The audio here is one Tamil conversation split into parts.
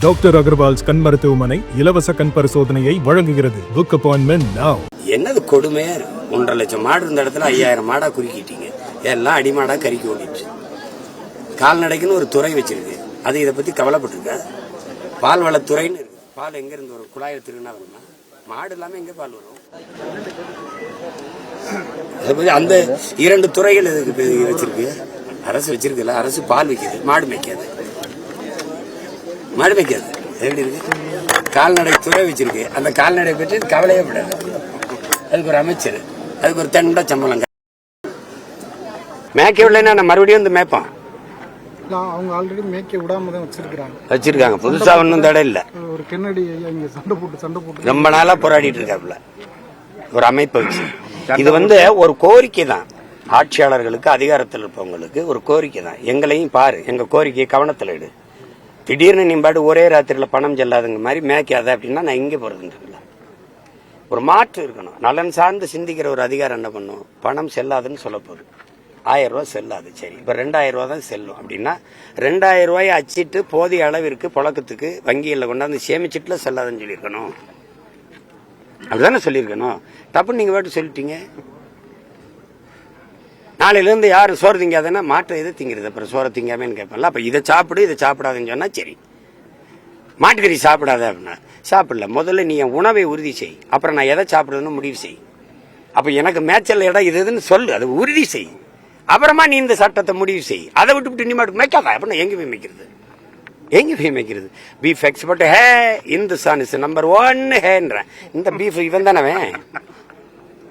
டாக்டர் அகர்வால்ஸ் கண் மருத்துவமனை இலவச கண் பரிசோதனையை வழங்குகிறது. Book appointment now. என்னது கொடுமையா 1.5 லட்சம் மாடு இருந்த இடத்துல 5000 மாடா குறுக்கிட்டீங்க. எல்லாம் அடிமாடா கறிக்கு ஓடிடுச்சு. கால்நடைக்குன்னு ஒரு துறை வச்சிருக்கு. அது இதை பத்தி கவலைப்பட்டிருக்க. பால் வளத்துறைன்னு இருக்கு. பால் எங்க இருந்து வரும்? குழாயில் திருவினா வருமா? மாடு இல்லாம எங்க பால் வரும்? அந்த 2 துறைகள் இதுக்கு வச்சிருக்கு. அரசு வச்சிருக்குல்ல, அரசு பால் வைக்குது, மாடு மேய்க்காது. மாடு மேய்க்காது எப்படி இருக்கு? கால்நடை துறை வச்சிருக்கு. அந்த கால்நடை பற்றி கவலையே படாது. அதுக்கு ஒரு அமைச்சர், அதுக்கு ஒரு தண்டா சம்பளம். மேய்க்க விடலைன்னா நான் மறுபடியும் வந்து மேய்ப்பான். அவங்க ஆல்ரெடி மேய்க்க விடாம தான் வச்சிருக்காங்க. புதுசா ஒன்றும் தடை இல்ல. ஒரு கென்னடி இங்க சண்டை போட்டு ரொம்ப நாளா போராடிட்டு இருக்காப்புல ஒரு அமைப்பு வச்சு. இது ஒரு கோரிக்கை தான். ஆட்சியாளர்களுக்கு, அதிகாரத்தில் இருப்பவங்களுக்கு ஒரு கோரிக்கை தான். எங்களையும் பாரு, எங்க கோரிக்கையை கவனத்தில் எடு. திடீர்னு நீ பாட்டு ஒரே ராத்திரில பணம் செல்லாதுங்க மாதிரி மேய்க்காத அப்படின்னா நான் இங்கே போறதுன்னு ஒரு மாற்று இருக்கணும். நலன் சார்ந்து சிந்திக்கிற ஒரு அதிகாரம் என்ன பண்ணும்? பணம் செல்லாதுன்னு சொல்ல போகுது. 1000 ரூபாய் செல்லாது, சரி இப்ப 2000 ரூபாய் தான் செல்லும் அப்படின்னா 2000 ரூபாயை அச்சிட்டு போதிய அளவிற்கு புழக்கத்துக்கு வங்கியில் கொண்டாந்து சேமிச்சிட்டுல செல்லாதுன்னு சொல்லியிருக்கணும். அப்படிதானே சொல்லியிருக்கணும். தப்பு நீங்க பாட்டு சொல்லிட்டீங்க. நாளையில இருந்து யாரும் சோறு திங்காதுன்னா மாற்ற எது திங்கிறது? அப்புறம் சோறை திங்காமன்னு கேட்பேன்ல. அப்ப இதை சாப்பிடு, இதை சாப்பிடாதுன்னு சொன்னா சரி. மாட்டுக்கறி சாப்பிடாத அப்படின்னா சாப்பிடல. முதல்ல நீ என் உணவை உறுதி செய், அப்புறம் நான் எதை சாப்பிடுறதுன்னு முடிவு செய். அப்ப எனக்கு மேய்ச்சல் இடம் இதுன்னு சொல்லு, அதை உறுதி செய். அப்புறமா நீ இந்த சட்டத்தை முடிவு செய். அதை விட்டு நீ மாட்டுக்கு மேய்க்காத அப்படின்னா எங்க போய் மேய்க்கிறது? எங்க போய் மேய்க்கிறது? பீஃப் எக்ஸ்பர்ட் ஹே இந்துஸ்தான் இஸ் நம்பர் 1 ஹேன்ற இந்த பீஃப் இவன் தானே.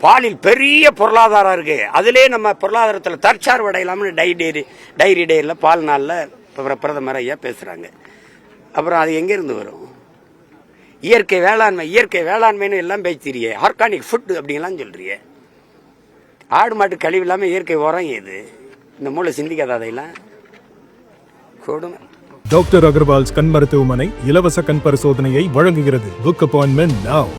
பாலில் பெரிய பொருளாதாரம் இருக்கு. அதுலேயே நம்ம பொருளாதாரத்தில் தற்சார்பு அடையலாம்னு டைரி டேல பால் நாளில் பிரதமர் ஐயா பேசுறாங்க. அப்புறம் அது எங்க இருந்து வரும்? இயற்கை வேளாண்மைன்னு எல்லாம் பேசிறியே. ஆர்கானிக் ஃபுட் அப்படிங்கலாம் சொல்றியே. ஆடு மாட்டு கழிவு இல்லாம இயற்கை உரம் ஏது? இந்த மூளை சிந்திக்காத அதையெல்லாம் கொடுமை. டாக்டர் அகர்வால்ஸ் கண் மருத்துவமனை இலவச கண் பரிசோதனையை வழங்குகிறது. Book appointment now.